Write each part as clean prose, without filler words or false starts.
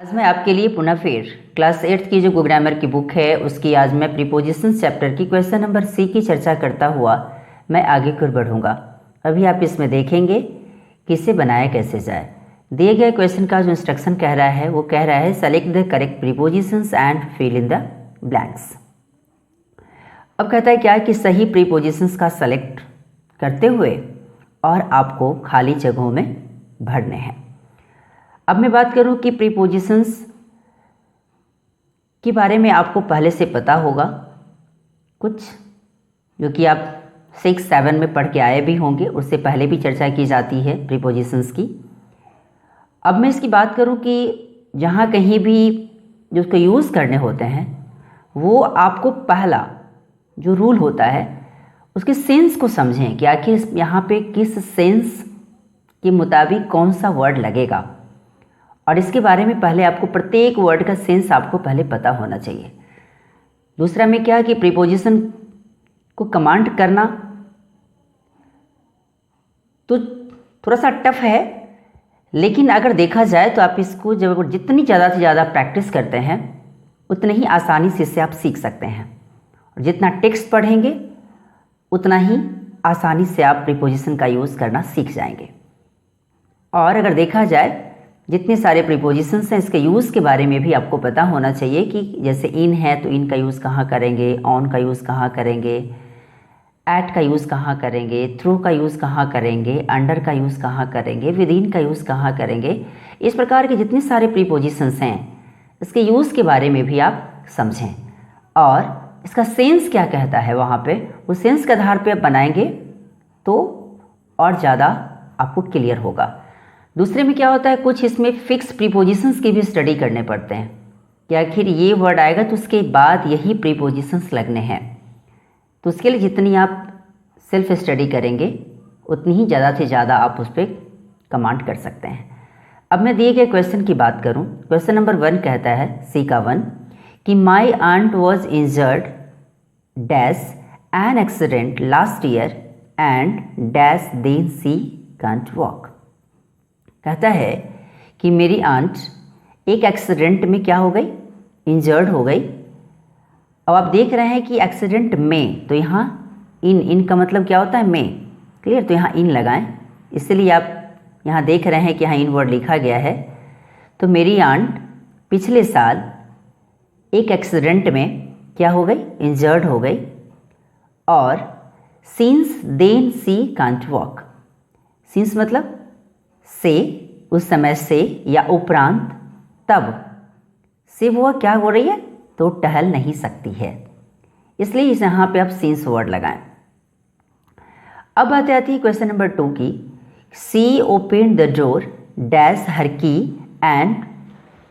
आज मैं आपके लिए पुनः फिर क्लास 8 की जो ग्रामर की बुक है उसकी आज मैं प्रीपोजिशंस चैप्टर की क्वेश्चन नंबर सी की चर्चा करता हुआ मैं आगे की ओर बढ़ूँगा। अभी आप इसमें देखेंगे कि इसे बनाया कैसे जाए। दिए गए क्वेश्चन का जो इंस्ट्रक्शन कह रहा है वो कह रहा है select the correct prepositions and fill in the blanks. अब कहता है क्या कि सही प्रीपोजिशंस का सेलेक्ट करते हुए और आपको खाली जगहों में भरने हैं। अब मैं बात करूं कि प्रीपोजिशंस के बारे में आपको पहले से पता होगा कुछ, जो कि आप 6-7 में पढ़ के आए भी होंगे, उससे पहले भी चर्चा की जाती है प्रीपोजिशंस की। अब मैं इसकी बात करूं कि जहां कहीं भी जो उसको यूज़ करने होते हैं वो आपको पहला जो रूल होता है उसके सेंस को समझें कि आखिर यहाँ पे किस सेंस के मुताबिक कौन सा वर्ड लगेगा, और इसके बारे में पहले आपको प्रत्येक वर्ड का सेंस आपको पहले पता होना चाहिए। दूसरा में क्या कि प्रीपोजिशन को कमांड करना तो थोड़ा सा टफ है, लेकिन अगर देखा जाए तो आप इसको जब जितनी ज़्यादा से ज़्यादा प्रैक्टिस करते हैं उतनी ही आसानी से इससे आप सीख सकते हैं, और जितना टेक्स्ट पढ़ेंगे उतना ही आसानी से आप प्रीपोजिशन का यूज़ करना सीख जाएंगे। और अगर देखा जाए जितने सारे प्रीपोजिशंस हैं इसके यूज़ के बारे में भी आपको पता होना चाहिए कि जैसे इन है तो इन का यूज़ कहाँ करेंगे, ऑन का यूज़ कहाँ करेंगे, एट का यूज़ कहाँ करेंगे, थ्रू का यूज़ कहाँ करेंगे, अंडर का यूज़ कहाँ करेंगे, विद इन का यूज़ कहाँ करेंगे। इस प्रकार के जितने सारे प्रीपोजिशंस हैं इसके यूज़ के बारे में भी आप समझें, और इसका सेंस क्या कहता है वहाँ पे, उस सेंस के आधार पे आप बनाएंगे तो और ज़्यादा आपको क्लियर होगा। दूसरे में क्या होता है, कुछ इसमें फिक्स प्रीपोजिशंस की भी स्टडी करने पड़ते हैं कि आखिर ये वर्ड आएगा तो उसके बाद यही प्रीपोजिशंस लगने हैं। तो उसके लिए जितनी आप सेल्फ स्टडी करेंगे उतनी ही ज़्यादा से ज़्यादा आप उस पर कमांड कर सकते हैं। अब मैं दिए गए क्वेश्चन की बात करूं, क्वेश्चन नंबर 1 कहता है सी का 1 कि my aunt was injured dash an accident last year and dash then she can't walk. कहता है कि मेरी आंट एक एक्सीडेंट में क्या हो गई, इंजर्ड हो गई। अब आप देख रहे हैं कि एक्सीडेंट में, तो यहाँ इन का मतलब क्या होता है में, क्लियर, तो यहाँ इन लगाएं, इसलिए आप यहाँ देख रहे हैं कि यहाँ इन वर्ड लिखा गया है। तो मेरी आंट पिछले साल एक एक्सीडेंट में क्या हो गई, इंजर्ड हो गई, और since then she can't walk. Since मतलब से, उस समय से, या उपरांत, तब से वो क्या हो रही है तो टहल नहीं सकती है, इसलिए इस यहाँ पे आप सिंस वर्ड लगाएं। अब बात आती है क्वेश्चन नंबर 2 की, she open the door dash her key and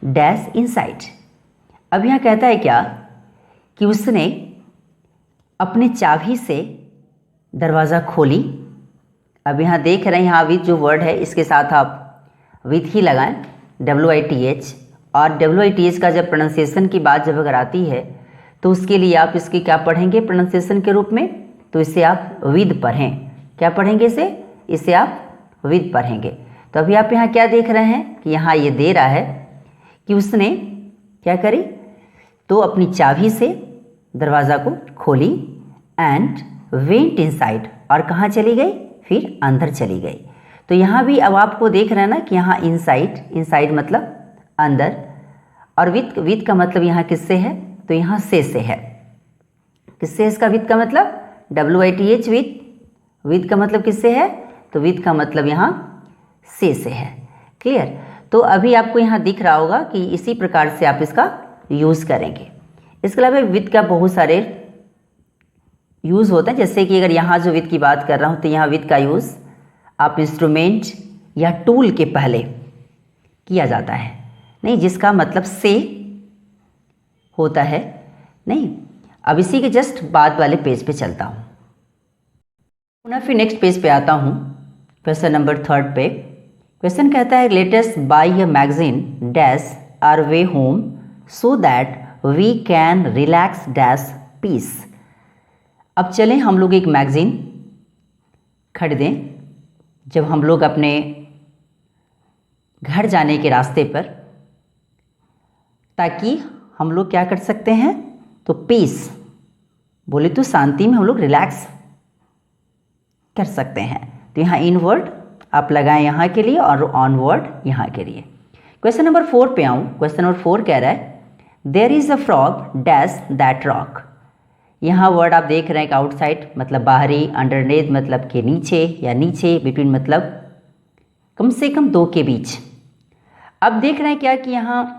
dash inside. अब यहाँ कहता है क्या कि उसने अपने चाबी से दरवाज़ा खोली। अब यहाँ देख रहे हैं यहाँ विथ जो वर्ड है इसके साथ आप विथ ही लगाएं, WITH, और WITH का जब प्रोनाउंसिएशन की बात जब अगर आती है तो उसके लिए आप इसकी क्या पढ़ेंगे प्रोनाउंसिएशन के रूप में, तो इसे आप विद पढ़ें। क्या पढ़ेंगे इसे आप विद पढ़ेंगे। तो अभी आप यहाँ क्या देख रहे हैं कि यहाँ ये दे रहा है कि उसने क्या करी, तो अपनी चाबी से दरवाज़ा को खोली एंड वेंट इनसाइड, और कहाँ चली गई, फिर अंदर चली गई। तो यहाँ भी अब आपको देख रहे हैं ना कि यहाँ इनसाइड मतलब अंदर, और विथ का मतलब यहाँ किससे है, तो यहाँ से है। किससे इसका विथ का मतलब, WITH विथ का मतलब किससे है, तो विथ का मतलब यहाँ से है, क्लियर। तो अभी आपको यहाँ दिख रहा होगा कि इसी प्रकार से आप इसका यूज़ करेंगे। इसके अलावा विथ का बहुत सारे यूज़ होता है, जैसे कि अगर यहाँ जो विथ की बात कर रहा हूँ तो यहाँ विथ का यूज़ आप इंस्ट्रूमेंट या टूल के पहले किया जाता है, नहीं जिसका मतलब से होता है, नहीं। अब इसी के जस्ट बाद वाले पेज पे चलता हूँ, पुनः फिर नेक्स्ट पेज पे आता हूँ, क्वेश्चन नंबर 3 पे। क्वेश्चन कहता है let us buy a magazine dash our way home so that we can relax dash peace. अब चलें हम लोग एक मैगज़ीन खरीदें जब हम लोग अपने घर जाने के रास्ते पर ताकि हम लोग क्या कर सकते हैं, तो पीस बोले तो शांति में हम लोग रिलैक्स कर सकते हैं। तो यहाँ इन वर्ड आप लगाएं यहाँ के लिए और ऑन वर्ड यहाँ के लिए। क्वेश्चन नंबर 4 पे आऊँ। क्वेश्चन नंबर 4 कह रहा है there is a frog dash that rock. यहाँ वर्ड आप देख रहे हैं कि आउटसाइड मतलब बाहरी, अंडरनेथ मतलब के नीचे या नीचे, बिटवीन मतलब कम से कम दो के बीच। अब देख रहे हैं क्या कि यहाँ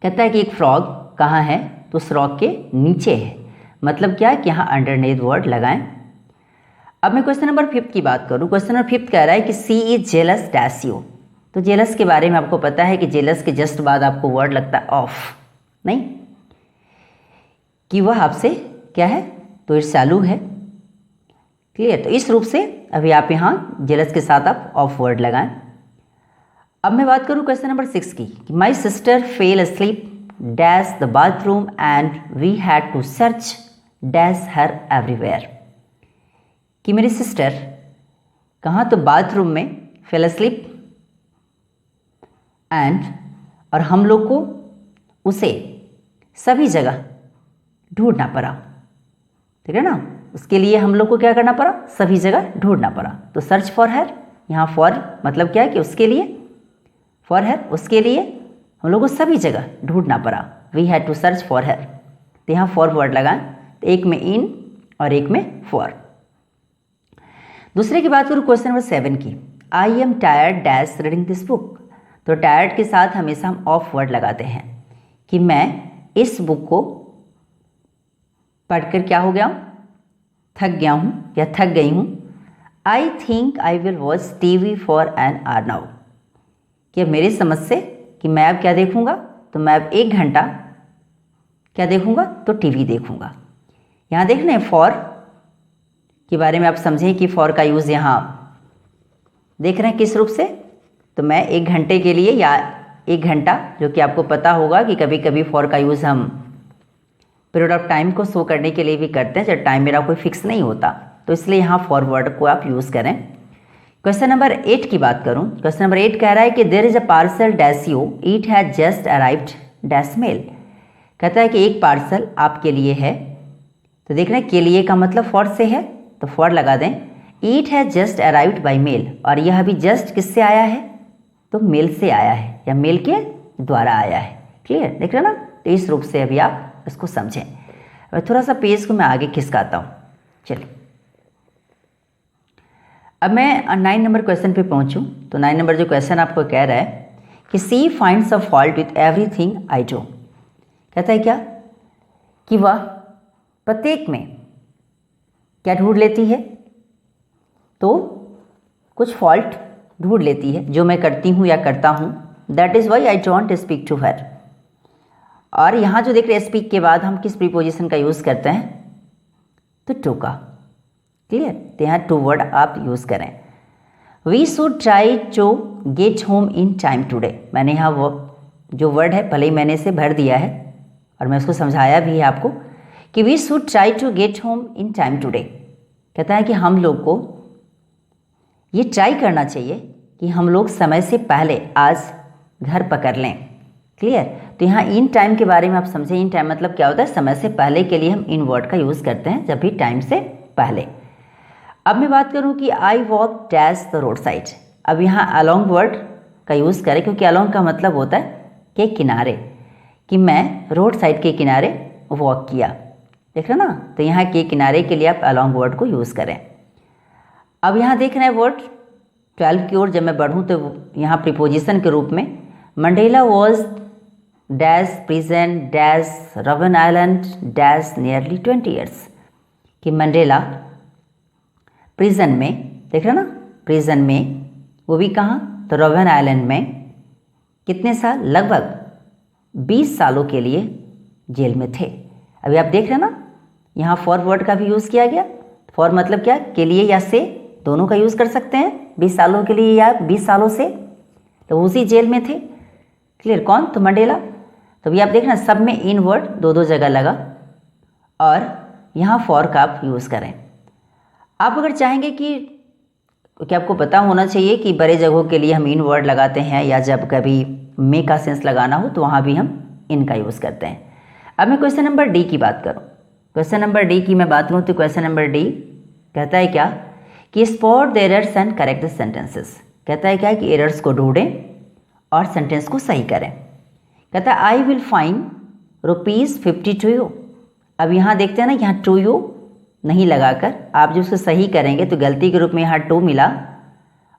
कहता है कि एक फ्रॉग कहाँ है, तो उस रॉक के नीचे है, मतलब क्या है कि यहाँ अंडरनेथ वर्ड लगाएं। अब मैं क्वेश्चन नंबर 5 की बात करूँ। क्वेश्चन नंबर 5 कह रहा है कि सी इज जेलस डैश यू। तो जेलस के बारे में आपको पता है कि जेलस के जस्ट बाद आपको वर्ड लगता है ऑफ, नहीं कि वह आपसे क्या है, तो ईर्ष्यालु है। क्लियर। तो इस रूप से अभी आप यहाँ जेलस के साथ आप ऑफ वर्ड लगाएं। अब मैं बात करूँ क्वेश्चन नंबर 6 की कि my sister fell asleep dash the bathroom and we had to search dash her everywhere. कि मेरी सिस्टर कहाँ, तो बाथरूम में फेल अस्लीप एंड, और हम लोग को उसे सभी जगह ढूंढना पड़ा, ठीक है ना। उसके लिए हम लोग को क्या करना पड़ा, सभी जगह ढूंढना पड़ा। तो सर्च फॉर हर, यहाँ फॉर मतलब क्या है कि उसके लिए, फॉर हर उसके लिए हम लोग को सभी जगह ढूंढना पड़ा। We had to search for her. तो यहाँ फॉर वर्ड लगाएं, तो एक में इन और एक में फॉर। दूसरे की बात करूँ क्वेश्चन नंबर 7 की, I am tired dash reading this book. तो टायर्ड के साथ हमेशा हम ऑफ वर्ड लगाते हैं कि मैं इस बुक को पढ़कर क्या हो गया हूँ, थक गया हूँ या थक गई हूँ। I think I will watch TV for an hour now. कि अब मेरी समझ से कि मैं अब क्या देखूँगा, तो मैं अब 1 घंटा क्या देखूँगा, तो टीवी देखूँगा। यहाँ देख रहे हैं फॉर के बारे में आप समझें कि फॉर का यूज़ यहाँ देख रहे हैं किस रूप से। तो मैं 1 घंटे के लिए या 1 घंटा, जो कि आपको पता होगा कि कभी कभी फॉर का यूज़ हम पीरियड ऑफ टाइम को शो करने के लिए भी करते हैं जब टाइम मेरा कोई फिक्स नहीं होता, तो इसलिए यहाँ फॉर वर्ड को आप यूज़ करें। क्वेश्चन नंबर 8 की बात करूँ। क्वेश्चन नंबर 8 कह रहा है कि there is a parcel dash you, it has just arrived dash mail. कहता है कि एक पार्सल आपके लिए है। तो देख रहे हैं के लिए का मतलब फॉर से है, तो फॉर लगा दें। It has just arrived by mail, और यह अभी जस्ट किससे आया है, तो मेल से आया है या मेल के द्वारा आया है। क्लियर, देख रहे हैं ना। तो इस रूप से अभी आप इसको समझें। अब थोड़ा सा पेज को मैं आगे खिसकाता हूँ। चलिए अब मैं 9 नंबर क्वेश्चन पे पहुँचूँ। तो 9 नंबर जो क्वेश्चन आपको कह रहा है कि she finds a fault with everything I do. कहता है क्या कि वह प्रत्येक में क्या ढूंढ लेती है, तो कुछ फॉल्ट ढूंढ लेती है जो मैं करती हूँ या करता हूँ। That is why I don't speak to her. और यहाँ जो देख रहे हैं स्पीक के बाद हम किस प्रीपोजिशन का यूज़ करते हैं, तो टू का। क्लियर। तो यहाँ टू वर्ड आप यूज़ करें। We should try to get home in time today. मैंने यहाँ वो जो वर्ड है भले ही मैंने इसे भर दिया है और मैं उसको समझाया भी है आपको कि we should try to get home in time today. कहता है कि हम लोग को ये ट्राई करना चाहिए कि हम लोग समय से पहले आज घर पकड़ लें। क्लियर। तो यहाँ इन टाइम के बारे में आप समझें। इन टाइम मतलब क्या होता है, समय से पहले के लिए हम इन वर्ड का यूज़ करते हैं जब भी टाइम से पहले। अब मैं बात करूँ कि I walk dash the road side. अब यहाँ अलोंग वर्ड का यूज़ करें क्योंकि अलोंग का मतलब होता है के किनारे, कि मैं रोड साइड के किनारे वॉक किया। देख रहे ना। तो यहाँ के किनारे के लिए आप अलोंग वर्ड को यूज़ करें। अब यहाँ देख रहे हैं वर्ड 12 की ओर जब मैं बढ़ूँ तो यहाँ प्रीपोजिशन के रूप में Mandela was dash prison dash robin island dash nearly 20 years. कि मंडेला प्रिजन में, देख रहे ना, प्रिजन में, वो भी कहाँ, तो रॉबिन आइलैंड में कितने साल, लगभग 20 सालों के लिए जेल में थे। अभी आप देख रहे हैं ना, यहाँ फॉर वर्ड का भी यूज़ किया गया। फॉर मतलब क्या, के लिए या से, दोनों का यूज़ कर सकते हैं। 20 सालों के लिए या 20 सालों से, तो उसी जेल में थे। क्लियर। कौन, तो मंडेला। तो अभी आप देख रहे हैं सब में इन वर्ड दो जगह लगा और यहाँ फॉर का आप यूज़ करें। आप अगर चाहेंगे कि आपको पता होना चाहिए कि बड़े जगहों के लिए हम इन वर्ड लगाते हैं या जब कभी मे का सेंस लगाना हो तो वहाँ भी हम इनका यूज़ करते हैं। अब मैं क्वेश्चन नंबर डी की बात करूँ, क्वेश्चन नंबर डी की मैं बात करूँ तो क्वेश्चन नंबर डी कहता है क्या कि spot the errors and correct the sentences. कहता है क्या कि एरर्स को ढूंढें और सेंटेंस को सही करें। कहता है I will fine ₹50 to you. अब यहाँ देखते हैं ना, यहाँ टू यू नहीं लगाकर आप जो उसको सही करेंगे तो गलती के रूप में यहाँ टू मिला,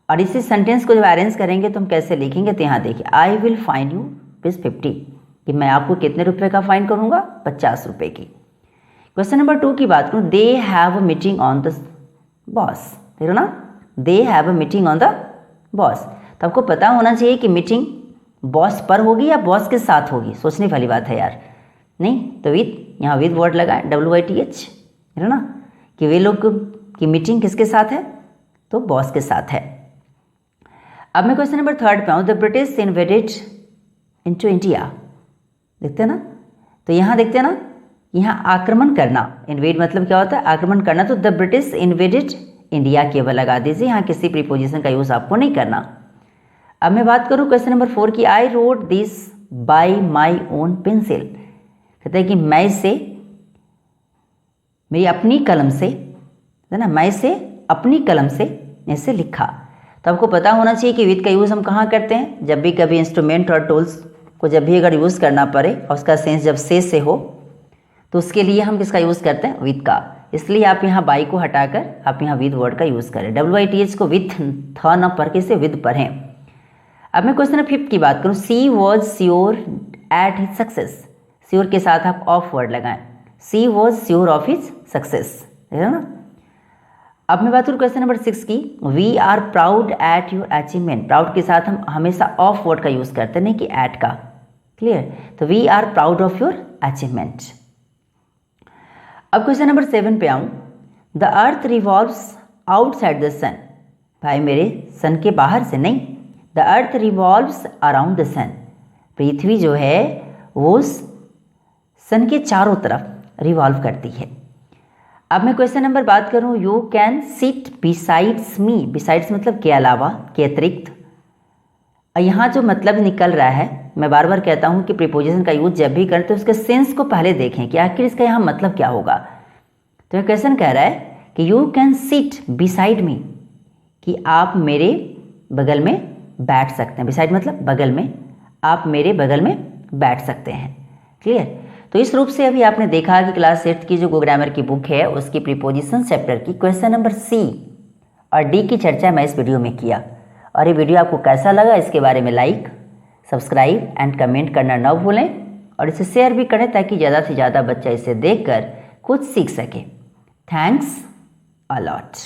और इसी सेंटेंस को जब अरेंज करेंगे तो हम कैसे लिखेंगे, तो यहाँ देखिए आई विल फाइन यू ₹50 कि मैं आपको कितने रुपए का फाइन करूँगा, 50 रुपये की। क्वेश्चन नंबर 2 की बात करूँ, they have a meeting on the boss. देखो ना, they have a meeting on the boss. तो आपको पता होना चाहिए कि मीटिंग बॉस पर होगी या बॉस के साथ होगी। सोचने वाली बात है यार, नहीं तो विथ, यहाँ विथ वर्ड लगाए WITH, है ना, कि वे लोग की मीटिंग किसके साथ है, तो बॉस के साथ है। अब मैं क्वेश्चन नंबर 3 पे आऊँ, the British invaded into India. देखते हैं ना, तो यहाँ देखते हैं ना, यहाँ आक्रमण करना, इन्वेड मतलब क्या होता है, आक्रमण करना, तो द ब्रिटिश इन्वेडेड इंडिया केवल लगा दीजिए, यहाँ किसी प्रीपोजिशन का यूज़ आपको नहीं करना। अब मैं बात करूँ क्वेश्चन नंबर 4 की, I wrote this by my own pencil. कहते हैं कि मैं इसे मेरी अपनी कलम से, है ना, मैं इसे अपनी कलम से इसे लिखा। तो आपको पता होना चाहिए कि विद का यूज़ हम कहाँ करते हैं, जब भी कभी इंस्ट्रूमेंट और टूल्स को जब भी अगर यूज़ करना पड़े और उसका सेंस जब से हो तो उसके लिए हम किसका यूज़ करते हैं, विद का। इसलिए आप यहाँ बाई को हटाकर आप यहाँ विद वर्ड का यूज़ करें, WITH को विथ थ न पढ़ के इसे विद पढ़ें। अब मैं क्वेश्चन नंबर 5 की बात करूँ, she was sure at his success. Sure के साथ आप ऑफ वर्ड लगाएं, she was sure of his success, है ना। अब मैं बात करूँ क्वेश्चन नंबर 6 की, we are proud at your achievement. Proud के साथ हम हमेशा ऑफ वर्ड का यूज़ करते हैं, नहीं कि एट का, क्लियर। तो we are proud of your achievement. अब क्वेश्चन नंबर 7 पे आऊँ, the earth revolves outside the sun. भाई मेरे, सन के बाहर से नहीं, the earth revolves around the sun. पृथ्वी जो है वो सन के चारों तरफ रिवॉल्व करती है। अब मैं क्वेश्चन नंबर बात करूँ, you can sit besides me. Besides मतलब के अलावा, के अतिरिक्त। और यहाँ जो मतलब निकल रहा है, मैं बार बार कहता हूँ कि प्रीपोजिशन का यूज जब भी करें तो उसके सेंस को पहले देखें कि आखिर इसका यहाँ मतलब क्या होगा। तो ये क्वेश्चन कह रहा है कि you can sit beside me, कि आप मेरे बगल में बैठ सकते हैं। बिसाइड मतलब बगल में, आप मेरे बगल में बैठ सकते हैं, क्लियर। तो इस रूप से अभी आपने देखा कि क्लास 8 की जो ग्रामर की बुक है उसकी प्रीपोजिशन चैप्टर की क्वेश्चन नंबर C और D की चर्चा मैं इस वीडियो में किया। और ये वीडियो आपको कैसा लगा इसके बारे में लाइक, सब्सक्राइब एंड कमेंट करना न भूलें, और इसे शेयर भी करें ताकि ज़्यादा से ज़्यादा बच्चा इसे देखकर कुछ सीख सके। Thanks a lot.